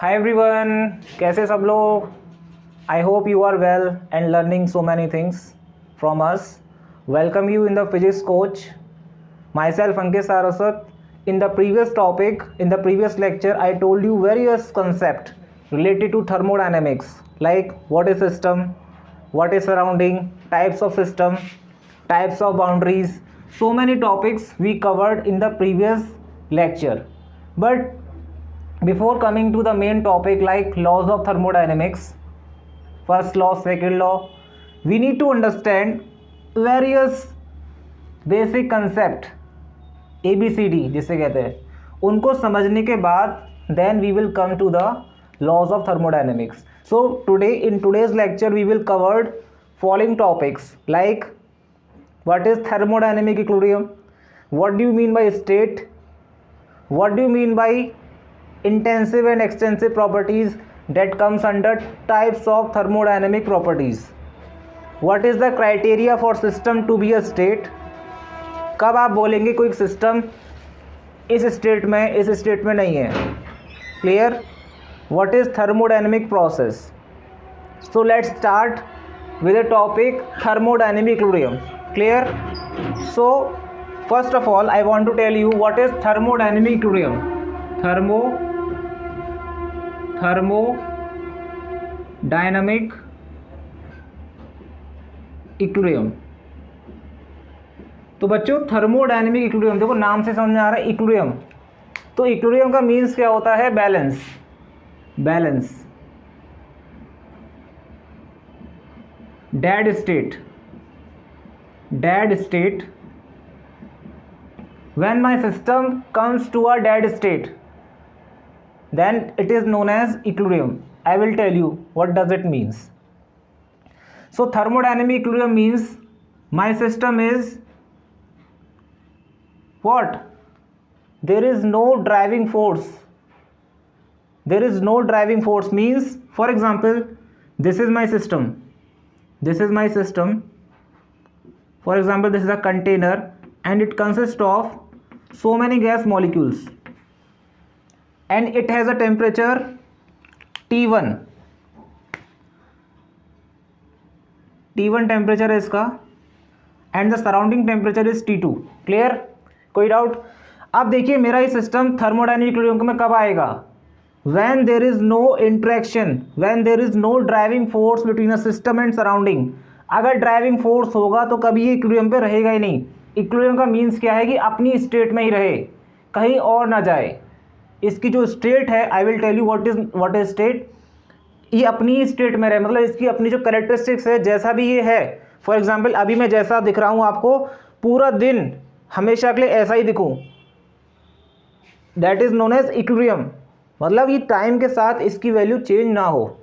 Hi everyone, कैसे सब लोग। I hope you are well and learning so many things from us. Welcome you in the physics coach. Myself Ankit Saraswat. In the previous topic, in the previous lecture, I told you various concepts related to thermodynamics, like what is system, what is surrounding, types of system, types of boundaries. So many topics we covered in the previous lecture. But before coming to the main topic like laws of thermodynamics, first law, second law, we need to understand various basic concept ABCD जिसे कहते हैं, उनको समझने के बाद then we will come to the laws of thermodynamics. So today in today's lecture we will covered following topics like what is thermodynamic equilibrium, what do you mean by state, what do you mean by intensive and extensive properties that comes under types of thermodynamic properties, what is the criteria for system to be a state. कब आप बोलेंगे कोई system इस state में नहीं है. Clear. What is thermodynamic process. So let's start with the topic thermodynamic equilibrium. Clear. So first of all I want to tell you what is thermodynamic equilibrium. Thermodynamic equilibrium. तो बच्चों thermodynamic equilibrium, देखो नाम से समझ में आ रहा है equilibrium. तो इक्विलिब्रियम का मीन्स क्या होता है? Balance. Dead state. When my system comes to a dead state, then it is known as equilibrium. I will tell you what does it means. So thermodynamic equilibrium means my system is what? There is no driving force. Means, for example, this is my system. For example, this is a container and it consists of so many gas molecules and it has a temperature T1 temperature है इसका and the surrounding temperature is T2. Clear. कोई doubt. अब देखिए मेरा ये system thermodynamic equilibrium में कब आएगा? When there is no interaction, when there is no driving force between a system and surrounding. अगर ड्राइविंग फोर्स होगा तो कभी ये इक्विलिब्रियम पे रहेगा ही नहीं. इक्विलिब्रियम का मीन्स क्या है कि अपनी स्टेट में ही रहे, कहीं और ना जाए. इसकी जो स्टेट है, I will tell you what is state. ये अपनी स्टेट में रहे, मतलब इसकी अपनी जो कैरेक्टरिस्टिक्स है, जैसा भी ये है. फॉर एग्जांपल अभी मैं जैसा दिख रहा हूँ आपको, पूरा दिन हमेशा के लिए ऐसा ही दिखूँ, that is known as equilibrium. मतलब ये टाइम के साथ इसकी वैल्यू चेंज ना हो.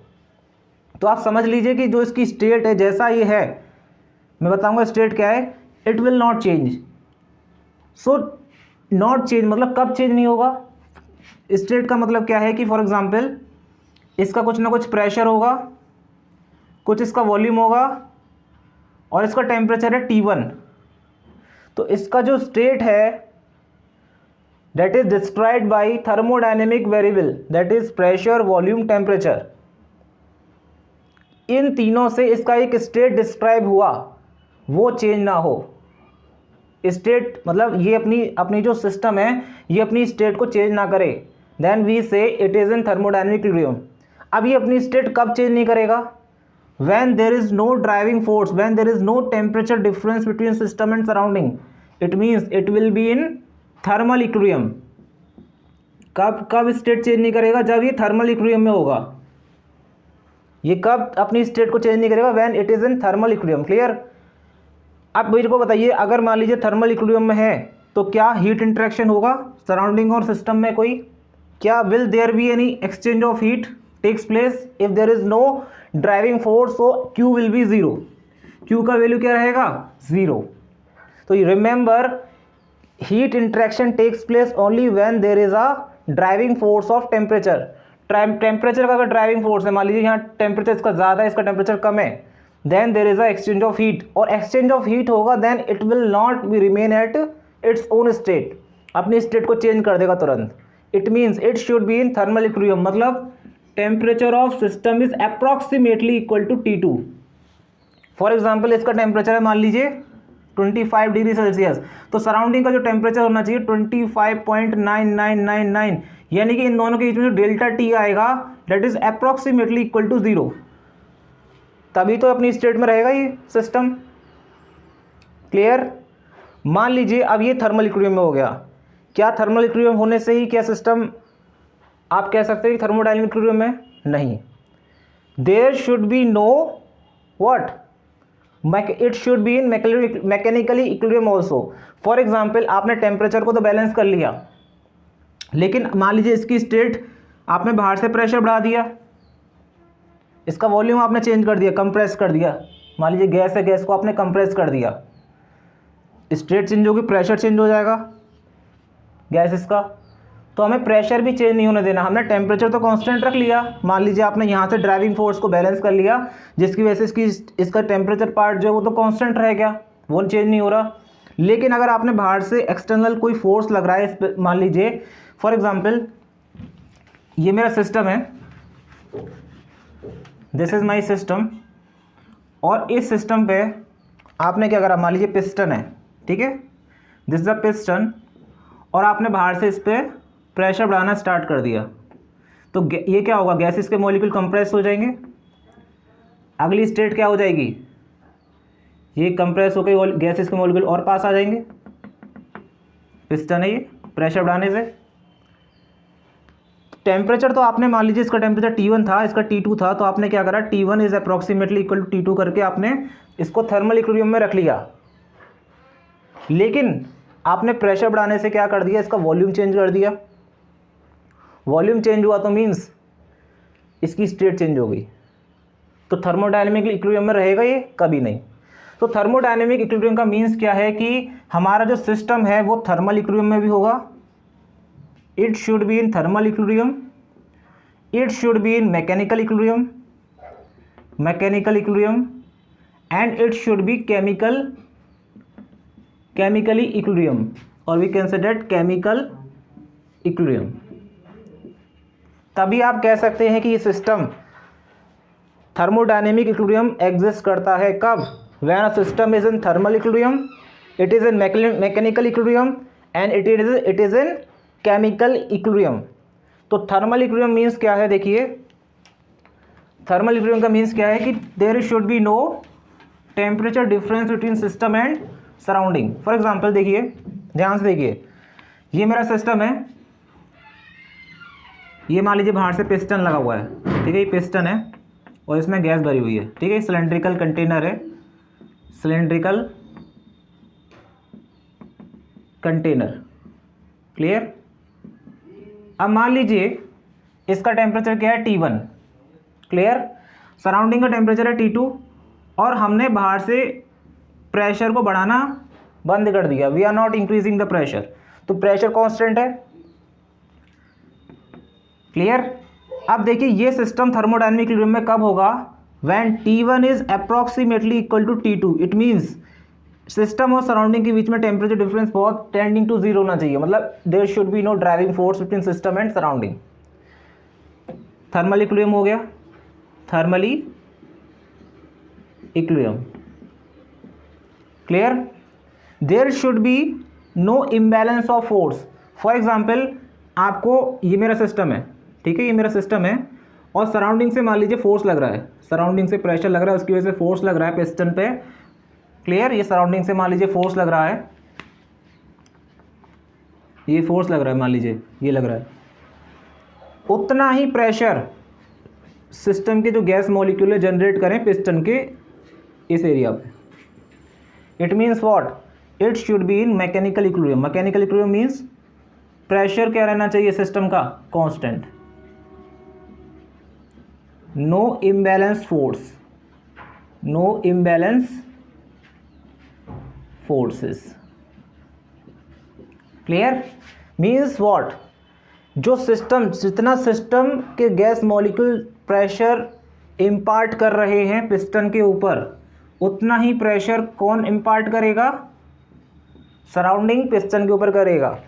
तो आप समझ लीजिए कि जो इसकी स्टेट है, जैसा ये है, मैं बताऊँगा स्टेट क्या है, it will not change. So not change मतलब कब चेंज नहीं होगा? स्टेट का मतलब क्या है कि फॉर एग्जांपल इसका कुछ ना कुछ प्रेशर होगा, कुछ इसका वॉल्यूम होगा और इसका टेम्परेचर है T1. तो इसका जो स्टेट है that is described by thermodynamic variable, that is pressure, volume, temperature. इन तीनों से इसका एक स्टेट डिस्क्राइब हुआ, वो चेंज ना हो. स्टेट मतलब ये अपनी जो सिस्टम है ये अपनी स्टेट को चेंज ना करे, then we say it is in thermodynamic equilibrium. अब ये अपनी स्टेट कब चेंज नहीं करेगा? When there is no driving force, when there is no temperature difference between system and surrounding, it means it will be in thermal equilibrium. कब state change नहीं करेगा? जब ये थर्मल इक्विलिब्रियम में होगा. ये कब अपनी स्टेट को चेंज नहीं करेगा? When it is in thermal equilibrium. Clear. अब मेरे को बताइए, अगर मान लीजिए थर्मल इक्विलिब्रियम में है तो क्या हीट इंटरेक्शन होगा सराउंडिंग और सिस्टम में? कोई क्या will there be any exchange of heat takes place? If there is no driving force so Q will be zero. Q का वैल्यू क्या रहेगा? जीरो. तो remember heat interaction takes place only when there is a driving force of temperature. Temperature का अगर driving force है, मान लीजिए यहाँ टेम्परेचर इसका ज़्यादा है, इसका टेम्परेचर कम है, then there is a exchange of heat. और एक्सचेंज ऑफ हीट होगा then it will not be remain at its own state, अपनी स्टेट को चेंज कर देगा तुरंत. It means it should be in thermal equilibrium, मतलब temperature of system is approximately equal to T2। For example इसका temperature है मान लीजिए 25 डिग्री सेल्सियस, तो सराउंडिंग का जो टेम्परेचर होना चाहिए 25.9999, यानी कि इन दोनों के बीच में जो डेल्टा टी आएगा that is approximately equal to 0, तभी तो अपनी स्टेट में रहेगा ये सिस्टम। क्लियर। मान लीजिए अब ये थर्मल इक्विलिब्रियम में हो गया। क्या थर्मल इक्विलिब्रियम होने से ही क्या सिस्टम आप कह सकते हैं कि थर्मोडायनेमिक इक्विलिब्रियम में? नहीं, there should be no what, it should be in mechanically equilibrium also. For example आपने टेम्परेचर को तो बैलेंस कर लिया, लेकिन मान लीजिए इसकी स्टेट आपने बाहर से प्रेशर बढ़ा दिया, इसका वॉल्यूम आपने चेंज कर दिया, कंप्रेस कर दिया। मान लीजिए गैस है, गैस को आपने कंप्रेस कर दिया, स्टेट चेंज होगी, प्रेशर चेंज हो जाएगा गैस इसका। तो हमें प्रेशर भी चेंज नहीं होने देना, हमने टेम्परेचर तो कांस्टेंट रख लिया। मान लीजिए आपने यहाँ से ड्राइविंग फोर्स को बैलेंस कर लिया, जिसकी वजह से इसका टेम्परेचर पार्ट जो है वो तो कांस्टेंट रह गया, वो चेंज नहीं हो रहा। लेकिन अगर आपने बाहर से एक्सटर्नल कोई फोर्स लग रहा है इस पर, मान लीजिए फॉर एग्जांपल ये मेरा सिस्टम है, दिस इज माय सिस्टम, और इस सिस्टम पे आपने क्या करा, मान लीजिए पिस्टन है, ठीक है, दिस इज द पिस्टन, और आपने बाहर से इस पर प्रेशर बढ़ाना स्टार्ट कर दिया, तो ये क्या होगा, गैसेस के मॉलिक्यूल कंप्रेस हो जाएंगे। अगली स्टेट क्या हो जाएगी, ये कंप्रेस होकर गैसेस के मॉलिक्यूल और पास आ जाएंगे, पिस्टन है ये, प्रेशर बढ़ाने से। टेम्परेचर तो आपने मान लीजिए इसका टेम्परेचर T1 था, इसका T2 था, तो आपने क्या करा, T1 is approximately equal to T2 करके आपने इसको थर्मल इक्विलिब्रियम में रख लिया। लेकिन आपने प्रेशर बढ़ाने से क्या कर दिया, इसका वॉल्यूम चेंज कर दिया। वॉल्यूम चेंज हुआ तो मीन्स इसकी स्टेट चेंज हो गई, तो थर्मोडायनेमिक इक्विलिब्रियम में रहेगा ये? कभी नहीं। तो थर्मोडायनेमिक इक्विलिब्रियम का मीन्स क्या है कि हमारा जो सिस्टम है वो थर्मल इक्विलिब्रियम में भी होगा, it should be in thermal equilibrium, it should be in mechanical equilibrium, and it should be chemically equilibrium, और we can say that chemical equilibrium. तभी आप कह सकते हैं कि ये सिस्टम थर्मोडायनेमिक इक्विलिब्रियम एग्जिस्ट करता है। कब? When a system is in thermal equilibrium, it is in mechanical equilibrium, and it is in chemical equilibrium. तो थर्मल इक्विलिब्रियम मीन्स क्या है, देखिए थर्मल इक्विलिब्रियम का मीन्स क्या है कि there should be no temperature difference between system and surrounding. For example देखिए, ध्यान से देखिए, ये मेरा सिस्टम है, ये मान लीजिए बाहर से पिस्टन लगा हुआ है, ठीक है, ये पिस्टन है और इसमें गैस भरी हुई है, ठीक है, सिलेंड्रिकल कंटेनर है, सिलेंड्रिकल कंटेनर। क्लियर। अब मान लीजिए इसका टेम्परेचर क्या है, T1। क्लियर। सराउंडिंग का टेम्परेचर है T2, और हमने बाहर से प्रेशर को बढ़ाना बंद कर दिया, we are not increasing the pressure, तो प्रेशर कांस्टेंट है। क्लियर। अब देखिए ये सिस्टम थर्मोडायनेमिक इक्विलिब्रियम में कब होगा, when T1 is approximately equal to T2। It means system और सराउंडिंग के बीच में टेम्परेचर डिफरेंस बहुत टेंडिंग टू 0 होना चाहिए, मतलब there should be no driving force between system and surrounding. Thermal equilibrium हो गया, thermally equilibrium. Clear. There should be no imbalance of force. For example आपको, ये मेरा सिस्टम है, ठीक है, ये मेरा सिस्टम है, और सराउंडिंग से मान लीजिए फोर्स लग रहा है, सराउंडिंग से प्रेशर लग रहा है, उसकी वजह से फोर्स लग रहा है पिस्टन पे। क्लियर। ये सराउंडिंग से मान लीजिए फोर्स लग रहा है, ये फोर्स लग रहा है, मान लीजिए ये लग रहा है, उतना ही प्रेशर सिस्टम के जो गैस मॉलिक्यूल जनरेट करें पिस्टन के इस एरिया पे। It means what, it should be in mechanical equilibrium. Mechanical equilibrium means pressure क्या रहना चाहिए सिस्टम का, constant, no imbalance force, no imbalance forces. Clear. Means what, जो सिस्टम, जितना सिस्टम के गैस मॉलिक्यूल प्रेशर इम्पार्ट कर रहे हैं पिस्टन के ऊपर, उतना ही प्रेशर कौन इम्पार्ट करेगा, सराउंडिंग पिस्टन के ऊपर करेगा।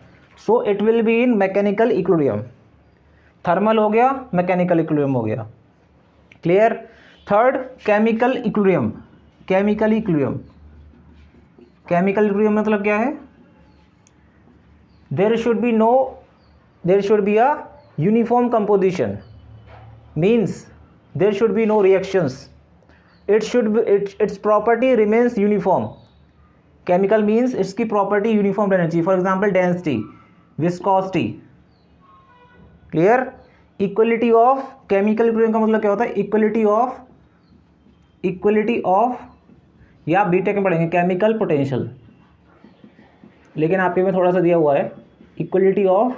So it will be in mechanical equilibrium. Thermal हो गया, मैकेनिकल इक्विलिब्रियम हो गया। Clear. Third, chemical equilibrium. Chemical equilibrium, chemical equilibrium मतलब क्या है? There should be a uniform composition, means there should be no reactions, its property remains uniform. Chemical means इसकी property uniform रहनी चाहिए। For example density, viscosity. Clear. Equality of, chemical equilibrium का मतलब क्या होता है? इक्वलिटी ऑफ, या BTech में पढ़ेंगे केमिकल पोटेंशियल, लेकिन आपके में थोड़ा सा दिया हुआ है equality of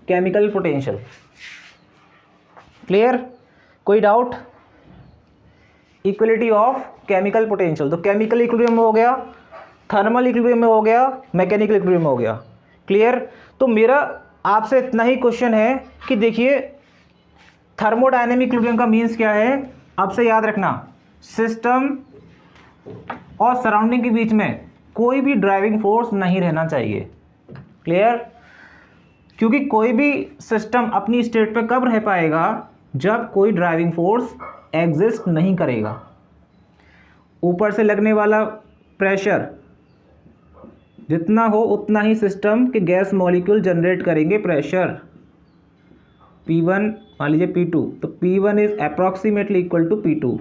chemical potential. Clear. कोई doubt? Equality of chemical potential. तो केमिकल इक्विलिब्रियम में हो गया, थर्मल इक्विलिब्रियम में हो गया, मैकेनिकल इक्विलिब्रियम में हो गया। क्लियर। तो मेरा आपसे इतना ही क्वेश्चन है कि देखिए थर्मोडायनेमिक इक्विलिब्रियम का मीन्स क्या है? आपसे याद रखना, सिस्टम और सराउंडिंग के बीच में कोई भी ड्राइविंग फोर्स नहीं रहना चाहिए। क्लियर। क्योंकि कोई भी सिस्टम अपनी स्टेट पे कब रह पाएगा? जब कोई ड्राइविंग फोर्स एग्जिस्ट नहीं करेगा। ऊपर से लगने वाला प्रेशर जितना हो उतना ही सिस्टम के गैस मॉलिक्यूल जनरेट करेंगे प्रेशर। P1 मान लीजिए P2, तो P1 is approximately equal to P2।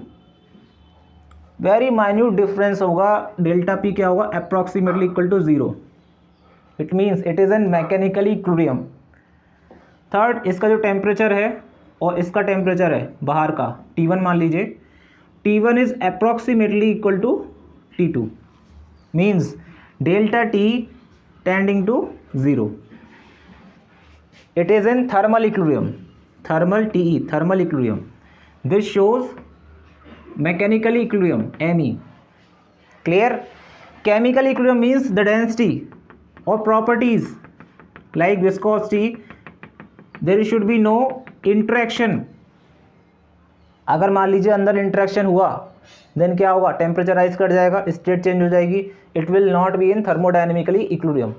Very minute difference होगा, डेल्टा P क्या होगा? Approximately equal to 0। It means it is an mechanically equilibrium. Third, इसका जो टेम्परेचर है और इसका टेम्परेचर है बाहर का T1 मान लीजिए, T1 is approximately equal to T2, means delta T tending to 0। It is in thermal equilibrium, thermal TE, thermal equilibrium. This shows mechanically equilibrium, ME। Clear. Chemical equilibrium means the density और properties like viscosity, there should be no interaction. अगर मान लीजिए अंदर interaction हुआ then क्या होगा? Temperature rise कर जाएगा, स्टेट चेंज हो जाएगी। It will not be in thermodynamically equilibrium.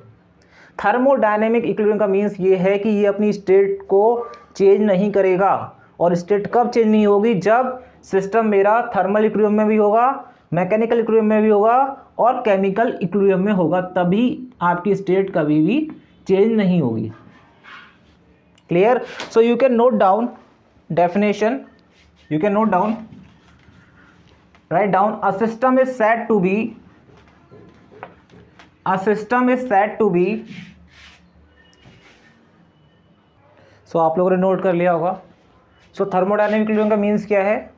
Thermodynamic equilibrium का मीन्स ये है कि ये अपनी स्टेट को चेंज नहीं करेगा। और स्टेट कब चेंज नहीं होगी? जब सिस्टम मेरा थर्मल इक्विलिब्रियम में भी होगा, मैकेनिकल इक्विलिब्रियम में भी होगा और केमिकल इक्विलिब्रियम में होगा, तभी आपकी स्टेट कभी भी चेंज नहीं होगी। Clear. So you can note down definition, you can note down, write down, a system is said to be so आप लोगों ने नोट कर लिया होगा। सो थर्मोडायनेमिक इक्विलिब्रियम का मीन्स क्या है?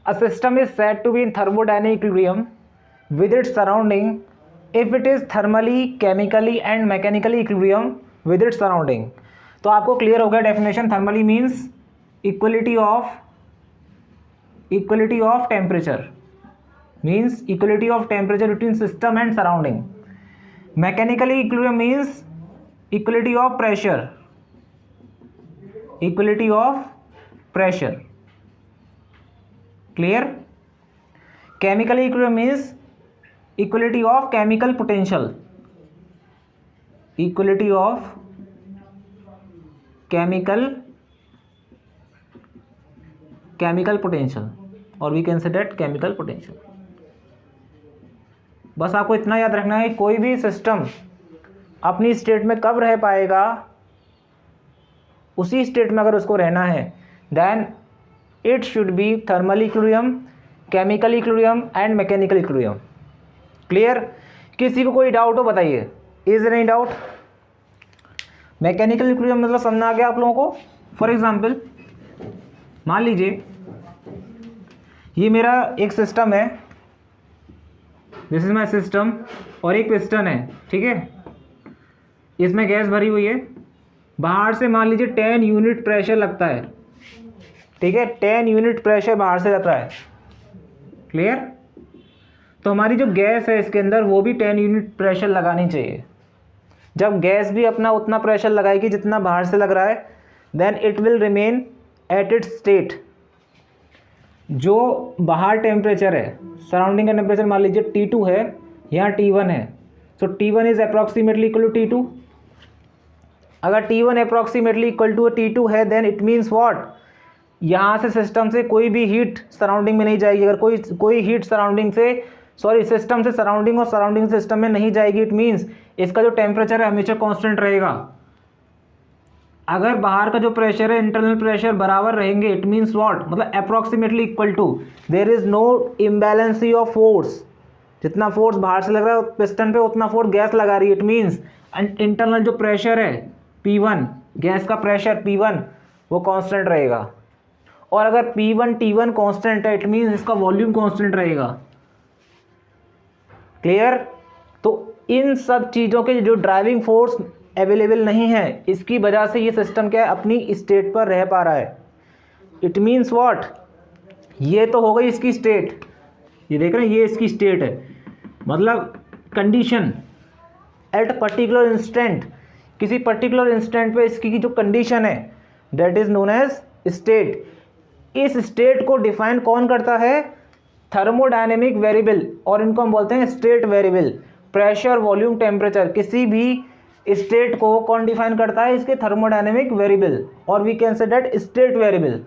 A system is said to be in thermodynamic equilibrium with its surrounding if it is thermally, chemically and mechanically equilibrium with its surrounding. तो आपको क्लियर हो गया definition. Thermally means equality of temperature, means equality of temperature between system and surrounding. Mechanically equilibrium means equality of pressure, clear. Chemically equilibrium means equality of chemical potential, equality of chemical potential, और we can say that chemical potential. बस आपको इतना याद रखना है, कोई भी system अपनी स्टेट में कब रह पाएगा, उसी स्टेट में अगर उसको रहना है then it should be thermal equilibrium, chemical equilibrium and mechanical equilibrium. Clear. किसी को कोई डाउट हो बताइए, is any doubt? Mechanical equilibrium मतलब समझना आ गया आप लोगों को? फॉर एग्जाम्पल मान लीजिए ये मेरा एक सिस्टम है, दिस इज माई सिस्टम, और एक पिस्टन है, ठीक है। इसमें गैस भरी हुई है, बाहर से मान लीजिए 10 यूनिट प्रेशर लगता है, ठीक है, 10 यूनिट प्रेशर बाहर से लग रहा है। क्लियर। तो हमारी जो गैस है इसके अंदर वो भी 10 यूनिट प्रेशर लगानी चाहिए। जब गैस भी अपना उतना प्रेशर लगाएगी जितना बाहर से लग रहा है, then it will remain at its state. जो बाहर टेम्परेचर है, सराउंडिंग का टेम्परेचर मान लीजिए T2 है, यहाँ T1 है, so T1 is approximately equal to T2। अगर T1 approximately equal to T2 है देन इट मीन्स व्हाट, यहाँ से सिस्टम से कोई भी हीट सराउंडिंग में नहीं जाएगी। अगर कोई हीट सराउंडिंग से सिस्टम से सराउंडिंग और सराउंडिंग सिस्टम में नहीं जाएगी, इट मीन्स इसका जो टेम्परेचर है हमेशा कांस्टेंट रहेगा। अगर बाहर का जो प्रेशर है, इंटरनल प्रेशर बराबर रहेंगे, इट मीन्स व्हाट, मतलब approximately equal to, there is no imbalancy of force. जितना फोर्स बाहर से लग रहा है पिस्टन पे उतना फोर्स गैस लगा रही है, इट मीन्स इंटरनल जो प्रेशर है P1, गैस का प्रेशर P1 वो कांस्टेंट रहेगा। और अगर P1 T1 कांस्टेंट है, इट मीन्स इसका वॉल्यूम कांस्टेंट रहेगा। क्लियर? तो इन सब चीज़ों के जो ड्राइविंग फोर्स अवेलेबल नहीं है, इसकी वजह से ये सिस्टम क्या है, अपनी स्टेट पर रह पा रहा है। इट मीन्स व्हाट, ये तो हो गई इसकी स्टेट, ये देख रहे हैं ये इसकी स्टेट है, मतलब कंडीशन एट पर्टिकुलर इंस्टेंट, किसी पर्टिकुलर इंस्टेंट पे इसकी जो कंडीशन है that is known as state. इस स्टेट को डिफाइन कौन करता है, थर्मोडायनेमिक वेरिएबल, और इनको हम बोलते हैं state variable. Pressure, volume, temperature, किसी भी स्टेट को कौन डिफाइन करता है, इसके थर्मोडायनेमिक वेरिएबल, और we can say that state variable.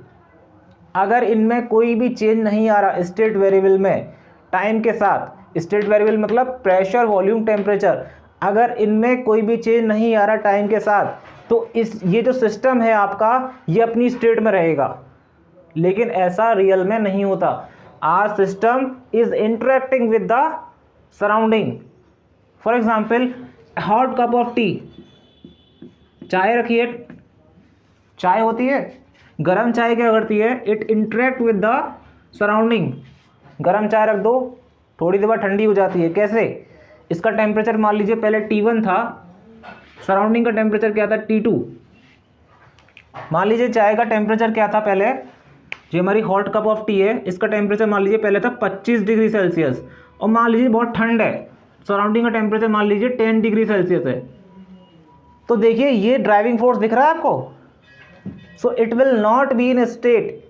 अगर इनमें कोई भी चेंज नहीं आ रहा स्टेट वेरिएबल में टाइम के साथ, स्टेट वेरिएबल मतलब प्रेशर, वॉल्यूम, टेम्परेचर, अगर इनमें कोई भी चेंज नहीं आ रहा टाइम के साथ, तो ये जो सिस्टम है आपका ये अपनी स्टेट में रहेगा। लेकिन ऐसा रियल में नहीं होता। Our system is interacting with the surrounding. For example, hot cup of tea, चाय रखिए, चाय होती है, गरम चाय क्या करती है, it interact with the surrounding. गरम चाय रख दो, थोड़ी देर बाद ठंडी हो जाती है। कैसे? इसका टेम्परेचर मान लीजिए पहले T1 था, सराउंडिंग का टेम्परेचर क्या था T2। मान लीजिए चाय का टेम्परेचर क्या था पहले, जो हमारी हॉट कप ऑफ टी है इसका टेम्परेचर मान लीजिए पहले था 25 डिग्री सेल्सियस, और मान लीजिए बहुत ठंड है, सराउंडिंग का टेम्परेचर मान लीजिए 10 डिग्री सेल्सियस है। तो देखिए ये ड्राइविंग फोर्स दिख रहा है आपको। सो it will not be in state,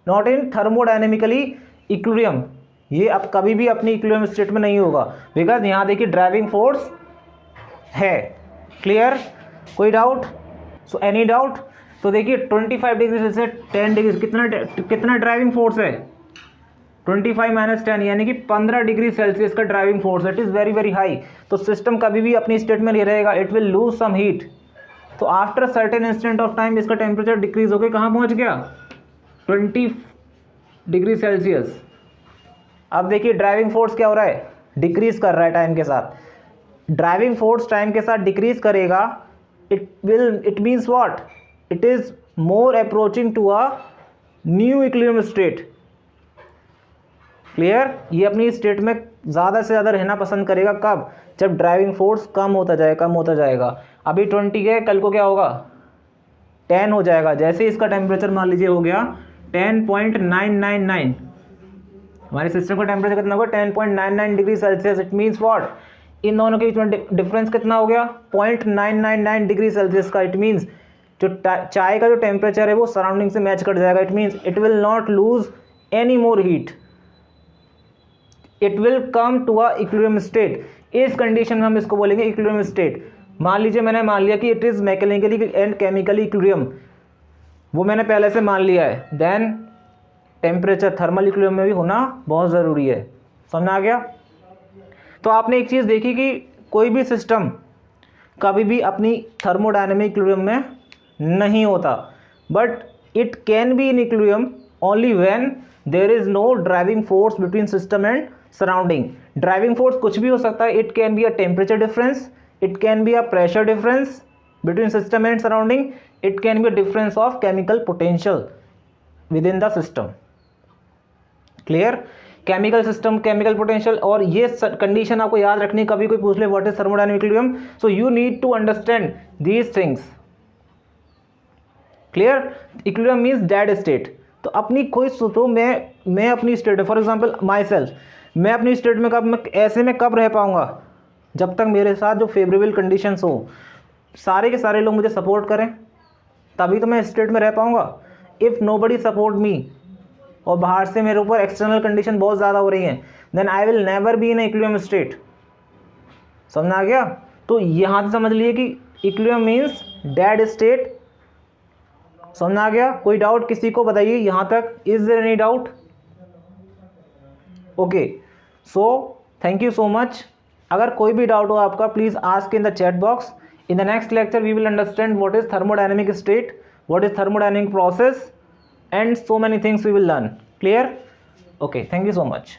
not in thermodynamically equilibrium, ये अब कभी भी अपनी इक्विलिब्रियम स्टेट में नहीं होगा, बिकॉज यहाँ देखिए ड्राइविंग फोर्स है। क्लियर? कोई डाउट? So any doubt? तो देखिए 25 डिग्री से 10 डिग्री कितना ड्राइविंग फोर्स है, 25 माइनस 10 यानी कि 15 डिग्री सेल्सियस का driving force, it is very very high. तो सिस्टम कभी भी अपनी स्टेट में नहीं रहेगा, it will lose some heat. तो after certain instant of time इसका टेम्परेचर डिक्रीज होकर कहाँ पहुँच गया, 20 डिग्री सेल्सियस। अब देखिए ड्राइविंग फोर्स क्या हो रहा है, डिक्रीज कर रहा है टाइम के साथ। ड्राइविंग फोर्स टाइम के साथ डिक्रीज करेगा, it means what, it is more approaching to a new equilibrium state. Clear? ये अपनी स्टेट में ज़्यादा से ज़्यादा रहना पसंद करेगा कब, जब ड्राइविंग फोर्स कम होता जाएगा। अभी 20 है, कल को क्या होगा 10 हो जाएगा। जैसे ही इसका टेम्परेचर मान लीजिए हो गया 10.999, हमारे सिस्टम का टेम्परेचर कितना होगा 10.99 degree Celsius. It means what, इन दोनों के बीच में डिफरेंस कितना हो गया 0.999 डिग्री सेल्सियस का। इट मीन्स जो चाय का जो टेम्परेचर है वो सराउंडिंग से मैच कर जाएगा। It means it will not lose any more heat, it will come to a equilibrium state. इस कंडीशन में हम इसको बोलेंगे इक्विलिब्रियम स्टेट। मान लीजिए मैंने मान लिया कि it is mechanically and chemically equilibrium, वो मैंने पहले से मान लिया है। देन टेम्परेचर थर्मल इक्विलिब्रियम में भी होना बहुत ज़रूरी है। समझ आ गया? तो आपने एक चीज़ देखी कि कोई भी सिस्टम कभी भी अपनी थर्मोडायनेमिक इक्विलिब्रियम में नहीं होता, but it can be in equilibrium only when there is no driving force between system and surrounding. Driving force कुछ भी हो सकता है, it can be a temperature difference, it can be a pressure difference between system and surrounding, it can be a difference of chemical potential within the system. Clear? Chemical system, chemical potential, और ये condition आपको याद रखनी, कभी कोई पूछ ले what is thermodynamic equilibrium, so you need to understand these things. Clear? Equilibrium means dead state. तो अपनी कोई सोचो, मैं अपनी state, for example myself, मैं अपनी स्टेट में कब रह पाऊंगा, जब तक मेरे साथ जो फेवरेबल कंडीशंस हो, सारे के सारे लोग मुझे सपोर्ट करें, तभी तो मैं स्टेट में रह पाऊंगा। इफ़ नोबडी सपोर्ट मी और बाहर से मेरे ऊपर एक्सटर्नल कंडीशन बहुत ज़्यादा हो रही हैं, then I will never be in equilibrium state. समझ आ गया? तो यहाँ से समझ लिए कि इक्विलिब्रियम मीन्स डेड स्टेट। समझ आ गया? कोई डाउट किसी को बताइए यहाँ तक? Is there any doubt? Okay, so thank you so much. अगर कोई भी डाउट हो आपका, please ask in the chat box. In the next lecture we will understand what is thermodynamic state, what is thermodynamic process, and so many things we will learn. Clear? Okay, thank you so much.